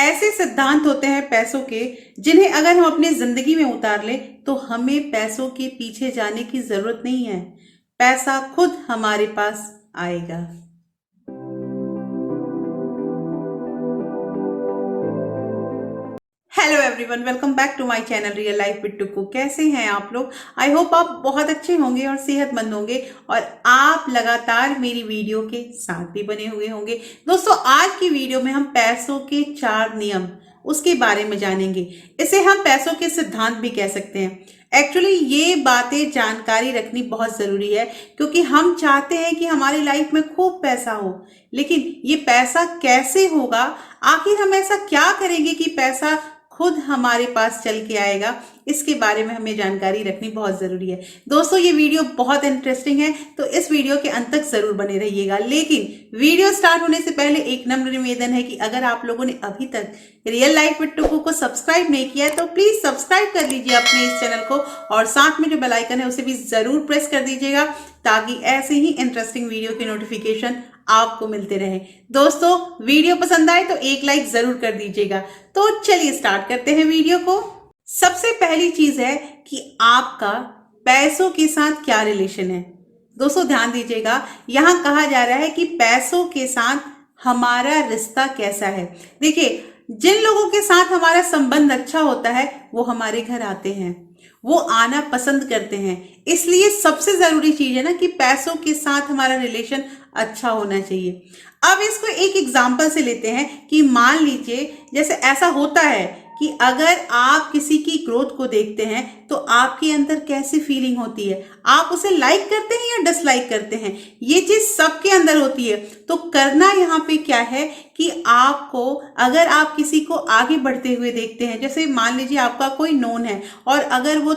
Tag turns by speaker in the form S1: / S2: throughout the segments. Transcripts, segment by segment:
S1: ऐसे सिद्धांत होते हैं पैसों के जिन्हें अगर हम अपनी जिंदगी में उतार ले तो हमें पैसों के पीछे जाने की जरूरत नहीं है। पैसा खुद हमारे पास आएगा। Hello everyone, welcome back to my channel real life with Tuku. कैसे हैं आप लोग? आई होप आप बहुत अच्छे होंगे और सेहतमंद होंगे और आप लगातार मेरी वीडियो के साथ भी बने हुए होंगे। दोस्तों, आज की वीडियो में हम पैसों के 4 नियम उसके बारे में जानेंगे। इसे हम पैसों के सिद्धांत भी कह सकते हैं। एक्चुअली ये बातें जानकारी रखनी बहुत जरूरी है क्योंकि हम चाहते हैं कि हमारी लाइफ में खूब पैसा हो, लेकिन ये पैसा कैसे होगा, आखिर हम ऐसा क्या करेंगे कि पैसा खुद हमारे पास चल के आएगा, इसके बारे में हमें जानकारी रखनी बहुत जरूरी है। दोस्तों, ये वीडियो बहुत इंटरेस्टिंग है तो इस वीडियो के अंत तक जरूर बने रहिएगा। लेकिन वीडियो स्टार्ट होने से पहले एक नम्र निवेदन है कि अगर आप लोगों ने अभी तक रियल लाइफ विद टुकू को सब्सक्राइब नहीं किया है तो प्लीज सब्सक्राइब कर लीजिए अपने इस चैनल को और साथ में जो बेल आइकन है उसे भी जरूर प्रेस कर दीजिएगा ताकि ऐसे ही इंटरेस्टिंग वीडियो के नोटिफिकेशन आपको मिलते रहे। दोस्तों, वीडियो पसंद आए तो एक लाइक जरूर कर दीजिएगा। तो चलिए स्टार्ट करते हैं वीडियो को। सबसे पहली चीज है कि आपका पैसों के साथ क्या रिलेशन है। दोस्तों ध्यान दीजिएगा, यहां कहा जा रहा है कि पैसों के साथ हमारा रिश्ता कैसा है। देखिए, जिन लोगों के साथ हमारा संबंध अच्छा होता है वो हमारे घर आते हैं, वो आना पसंद करते हैं। इसलिए सबसे जरूरी चीज है ना कि पैसों के साथ हमारा रिलेशन अच्छा होना चाहिए। अब इसको एक एग्जांपल से लेते हैं कि मान लीजिए जैसे ऐसा होता है कि अगर आप किसी की ग्रोथ को देखते हैं तो आपके अंदर कैसी फीलिंग होती है, आप उसे लाइक करते हैं या डिसलाइक करते हैं। ये चीज सबके अंदर होती है। तो करना यहाँ पे क्या है कि आपको, अगर आप किसी को आगे बढ़ते हुए देखते हैं, जैसे मान लीजिए आपका कोई नोन है और अगर वो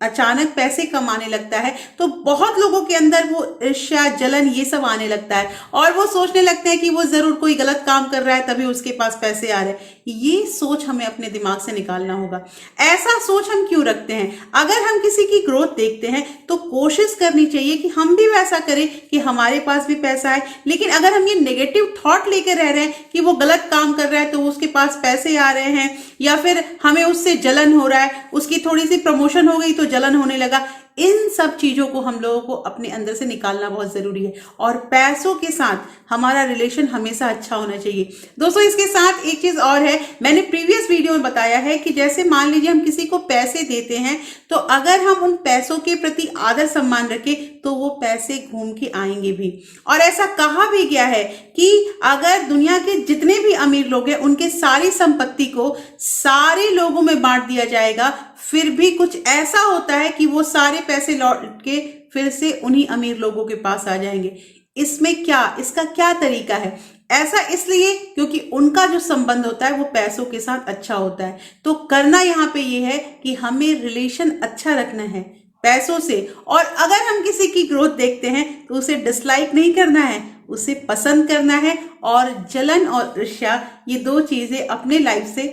S1: अचानक पैसे कमाने लगता है तो बहुत लोगों के अंदर वो ईर्ष्या, जलन ये सब आने लगता है और वो सोचने लगते हैं कि वो जरूर कोई गलत काम कर रहा है तभी उसके पास पैसे आ रहे हैं। ये सोच हमें अपने दिमाग से निकालना होगा। ऐसा सोच हम क्यों रखते हैं? अगर हम किसी की ग्रोथ देखते हैं तो कोशिश करनी चाहिए कि हम भी वैसा करें कि हमारे पास भी पैसा आए। लेकिन अगर हम ये नेगेटिव थॉट लेकर रह रहे हैं कि वो गलत काम कर रहा है तो उसके पास पैसे आ रहे हैं, या फिर हमें उससे जलन हो रहा है, उसकी थोड़ी सी प्रमोशन हो गई तो जलन होने लगा, इन सब चीजों को हम लोगों को अपने अंदर से निकालना बहुत जरूरी है। और पैसों के साथ हमारा रिलेशन हमेशा अच्छा होना चाहिए। दोस्तों, इसके साथ एक चीज और है, मैंने प्रीवियस वीडियो में बताया है कि जैसे मान लीजिए हम किसी को पैसे देते हैं तो अगर हम उन पैसों के प्रति आदर सम्मान रखें तो वो पैसे घूम के आएंगे भी। और ऐसा कहा भी गया है कि अगर दुनिया के जितने भी अमीर लोग हैं उनके सारी संपत्ति को सारे लोगों में बांट दिया जाएगा, फिर भी कुछ ऐसा होता है कि वो सारे पैसे लौट के फिर से उन्हीं अमीर लोगों के पास आ जाएंगे। इसमें क्या, इसका क्या तरीका है? ऐसा इसलिए क्योंकि उनका जो संबंध होता है वो पैसों के साथ अच्छा होता है। तो करना यहाँ पे ये है कि हमें रिलेशन अच्छा रखना है पैसों से, और अगर हम किसी की ग्रोथ देखते हैं तो उसे डिसलाइक नहीं करना है, उसे पसंद करना है और जलन और ईर्ष्या ये 2 चीजें अपने लाइफ से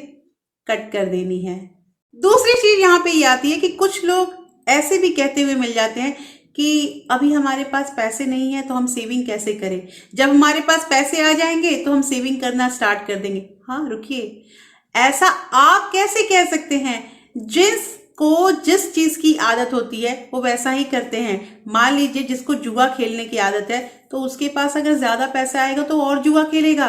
S1: कट कर देनी है। दूसरी चीज यहाँ पे ये आती है कि कुछ लोग ऐसे भी कहते हुए मिल जाते हैं कि अभी हमारे पास पैसे नहीं है तो हम सेविंग कैसे करें, जब हमारे पास पैसे आ जाएंगे तो हम सेविंग करना स्टार्ट कर देंगे। हाँ रुकिए, ऐसा आप कैसे कह सकते हैं? जिसको जिस चीज की आदत होती है वो वैसा ही करते हैं। मान लीजिए जिसको जुआ खेलने की आदत है तो उसके पास अगर ज्यादा पैसा आएगा तो और जुआ खेलेगा।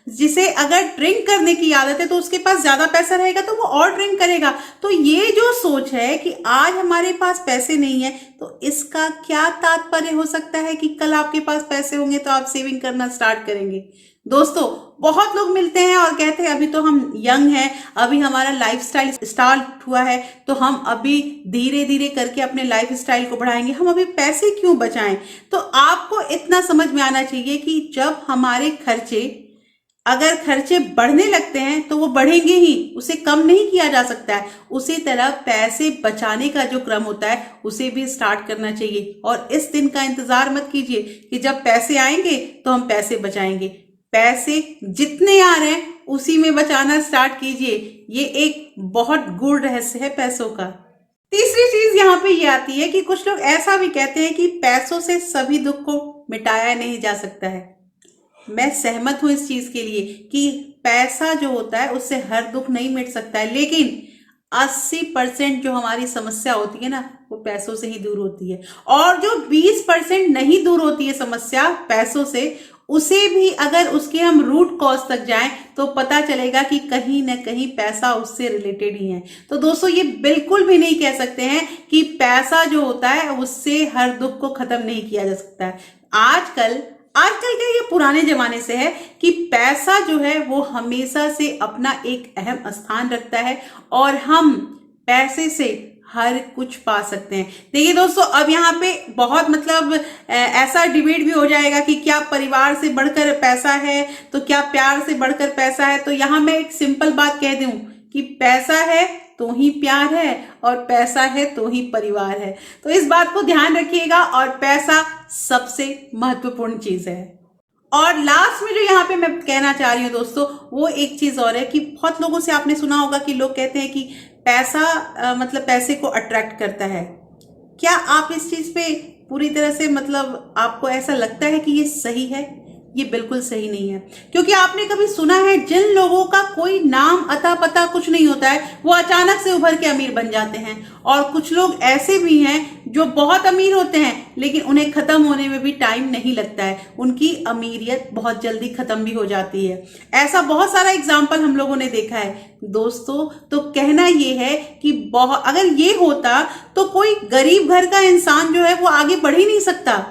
S1: जिसे अगर ड्रिंक करने की आदत है तो उसके पास ज्यादा पैसा रहेगा तो वो और ड्रिंक करेगा। तो ये जो सोच है कि आज हमारे पास पैसे नहीं है तो इसका क्या तात्पर्य हो सकता है कि कल आपके पास पैसे होंगे तो आप सेविंग करना स्टार्ट करेंगे। दोस्तों, बहुत लोग मिलते हैं और कहते हैं अभी तो हम यंग हैं, अभी हमारा लाइफस्टाइल स्टार्ट हुआ है तो हम अभी धीरे धीरे करके अपने लाइफस्टाइल को बढ़ाएंगे, हम अभी पैसे क्यों बचाएं। तो आपको इतना समझ में आना चाहिए कि जब हमारे अगर खर्चे बढ़ने लगते हैं तो वो बढ़ेंगे ही, उसे कम नहीं किया जा सकता है। उसी तरह पैसे बचाने का जो क्रम होता है उसे भी स्टार्ट करना चाहिए और इस दिन का इंतजार मत कीजिए कि जब पैसे आएंगे तो हम पैसे बचाएंगे। पैसे जितने आ रहे हैं उसी में बचाना स्टार्ट कीजिए। ये एक बहुत गूढ़ रहस्य है पैसों का। तीसरी चीज यहाँ पे ये आती है कि कुछ लोग ऐसा भी कहते हैं कि पैसों से सभी दुख को मिटाया नहीं जा सकता है। मैं सहमत हूं इस चीज के लिए कि पैसा जो होता है उससे हर दुख नहीं मिट सकता है, लेकिन 80% जो हमारी समस्या होती है ना वो पैसों से ही दूर होती है। और जो 20% नहीं दूर होती है समस्या पैसों से, उसे भी अगर उसके हम रूट कॉज तक जाएं तो पता चलेगा कि कहीं ना कहीं पैसा उससे रिलेटेड ही है। तो दोस्तों ये बिल्कुल भी नहीं कह सकते हैं कि पैसा जो होता है उससे हर दुख को खत्म नहीं किया जा सकता है। आजकल के ये पुराने जमाने से है कि पैसा जो है वो हमेशा से अपना एक अहम स्थान रखता है और हम पैसे से हर कुछ पा सकते हैं। देखिए दोस्तों, अब यहाँ पे बहुत ऐसा डिबेट भी हो जाएगा कि क्या परिवार से बढ़कर पैसा है, तो क्या प्यार से बढ़कर पैसा है। तो यहाँ मैं एक सिंपल बात कह दूं कि पैसा है तो ही प्यार है और पैसा है तो ही परिवार है। तो इस बात को ध्यान रखिएगा और पैसा सबसे महत्वपूर्ण चीज है। और लास्ट में जो यहाँ पे मैं कहना चाह रही हूँ दोस्तों, वो एक चीज और है कि बहुत लोगों से आपने सुना होगा कि लोग कहते हैं कि पैसा पैसे को अट्रैक्ट करता है। क्या आप इस चीज पे पूरी तरह से आपको ऐसा लगता है कि ये सही है? ये बिल्कुल सही नहीं है, क्योंकि आपने कभी सुना है जिन लोगों का कोई नाम अता पता कुछ नहीं होता है वो अचानक से उभर के अमीर बन जाते हैं। और कुछ लोग ऐसे भी हैं जो बहुत अमीर होते हैं लेकिन उन्हें खत्म होने में भी टाइम नहीं लगता है, उनकी अमीरियत बहुत जल्दी खत्म भी हो जाती है। ऐसा बहुत सारा एग्जाम्पल हम लोगों ने देखा है दोस्तों। तो कहना ये है कि अगर ये होता तो कोई गरीब घर का इंसान जो है वो आगे बढ़ ही नहीं सकता।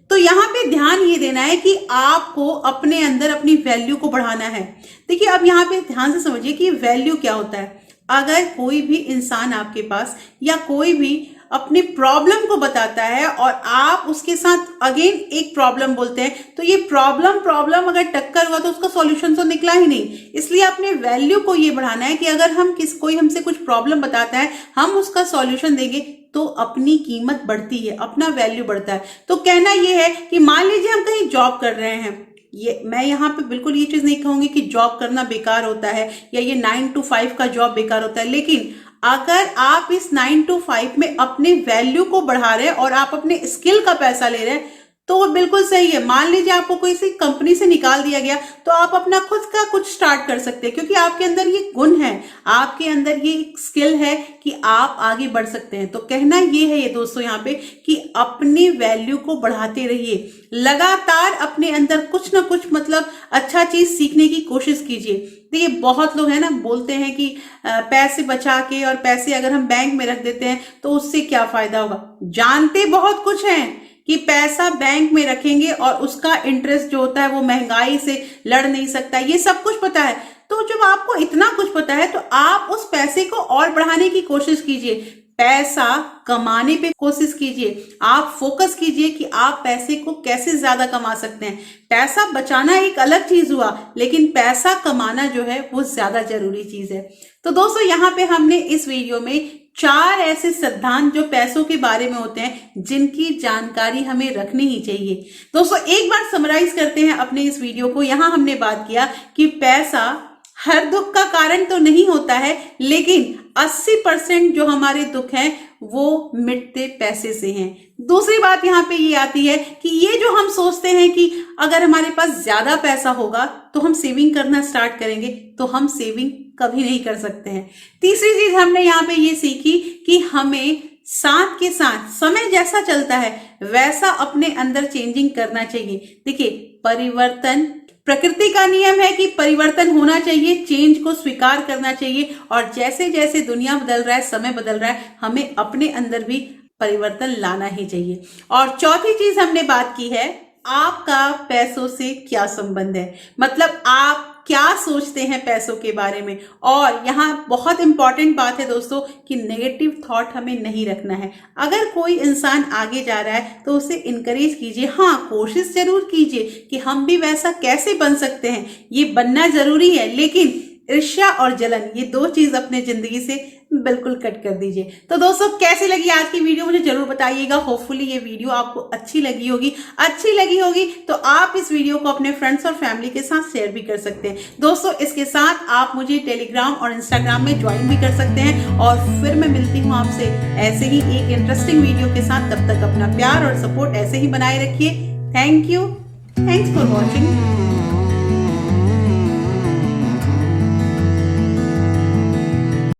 S1: तो यहाँ पे ध्यान ये देना है कि आपको अपने अंदर अपनी वैल्यू को बढ़ाना है। देखिए अब यहाँ पे ध्यान से समझिए कि वैल्यू क्या होता है। अगर कोई भी इंसान आपके पास या कोई भी अपनी प्रॉब्लम को बताता है और आप उसके साथ अगेन एक प्रॉब्लम बोलते हैं, तो ये प्रॉब्लम अगर टक्कर हुआ तो उसका सॉल्यूशन तो निकला ही नहीं। इसलिए अपने वैल्यू को ये बढ़ाना है कि अगर कोई हमसे कुछ प्रॉब्लम बताता है, हम उसका सॉल्यूशन देंगे तो अपनी कीमत बढ़ती है, अपना वैल्यू बढ़ता है। तो कहना यह है कि मान लीजिए हम कहीं जॉब कर रहे हैं, मैं यहाँ पे बिल्कुल ये चीज नहीं कहूंगी कि जॉब करना बेकार होता है या ये 9 to 5 का जॉब बेकार होता है, लेकिन अगर आप इस 9 to 5 में अपने वैल्यू को बढ़ा रहे हैं और आप अपने स्किल का पैसा ले रहे हैं तो वो बिल्कुल सही है। मान लीजिए आपको कोई सी कंपनी से निकाल दिया गया तो आप अपना खुद का कुछ स्टार्ट कर सकते हैं, क्योंकि आपके अंदर ये गुण है, आपके अंदर ये स्किल है कि आप आगे बढ़ सकते हैं। तो कहना ये है ये दोस्तों यहाँ पे कि अपनी वैल्यू को बढ़ाते रहिए, लगातार अपने अंदर कुछ ना कुछ अच्छा चीज सीखने की कोशिश कीजिए। देखिए बहुत लोग हैं ना बोलते हैं कि पैसे बचा के और पैसे अगर हम बैंक में रख देते हैं तो उससे क्या फायदा होगा। जानते बहुत कुछ हैं कि पैसा बैंक में रखेंगे और उसका इंटरेस्ट जो होता है वो महंगाई से लड़ नहीं सकता, ये सब कुछ पता है। तो जब आपको इतना कुछ पता है तो आप उस पैसे को और बढ़ाने की कोशिश कीजिए, पैसा कमाने पे कोशिश कीजिए, आप फोकस कीजिए कि आप पैसे को कैसे ज्यादा कमा सकते हैं। पैसा बचाना एक अलग चीज हुआ, लेकिन पैसा कमाना जो है वो ज्यादा जरूरी चीज है। तो दोस्तों यहाँ पे हमने इस वीडियो में 4 ऐसे सिद्धांत जो पैसों के बारे में होते हैं जिनकी जानकारी हमें रखनी ही चाहिए। दोस्तों एक बार समराइज करते हैं अपने इस वीडियो को। यहाँ हमने बात किया कि पैसा हर दुख का कारण तो नहीं होता है, लेकिन 80% जो हमारे दुख हैं वो मिटते पैसे से हैं। दूसरी बात यहाँ पे ये आती है कि ये जो हम सोचते हैं कि अगर हमारे पास ज्यादा पैसा होगा तो हम सेविंग करना स्टार्ट करेंगे, तो हम सेविंग कभी नहीं कर सकते हैं। तीसरी चीज हमने यहाँ पे ये सीखी कि हमें साथ के साथ समय जैसा चलता है वैसा अपने अंदर चेंजिंग करना चाहिए। देखिए परिवर्तन प्रकृति का नियम है कि परिवर्तन होना चाहिए, चेंज को स्वीकार करना चाहिए, और जैसे जैसे दुनिया बदल रहा है, समय बदल रहा है, हमें अपने अंदर भी परिवर्तन लाना ही चाहिए। और चौथी चीज हमने बात की है, आपका पैसों से क्या संबंध है, आप क्या सोचते हैं पैसों के बारे में। और यहाँ बहुत इंपॉर्टेंट बात है दोस्तों कि नेगेटिव थॉट हमें नहीं रखना है। अगर कोई इंसान आगे जा रहा है तो उसे इनकरेज कीजिए, हाँ कोशिश जरूर कीजिए कि हम भी वैसा कैसे बन सकते हैं, ये बनना जरूरी है, लेकिन ईर्ष्या और जलन ये 2 चीज अपने जिंदगी से बिल्कुल कट कर दीजिए। तो दोस्तों कैसी लगी आज की वीडियो मुझे जरूर बताइएगा। होपफुली ये वीडियो आपको अच्छी लगी होगी तो आप इस वीडियो को अपने फ्रेंड्स और फैमिली के साथ शेयर भी कर सकते हैं। दोस्तों इसके साथ आप मुझे टेलीग्राम और इंस्टाग्राम में ज्वाइन भी कर सकते हैं, और फिर मैं मिलती हूँ आपसे ऐसे ही एक इंटरेस्टिंग वीडियो के साथ। तब तक अपना प्यार और सपोर्ट ऐसे ही बनाए रखिए। Thank you, thanks for watching.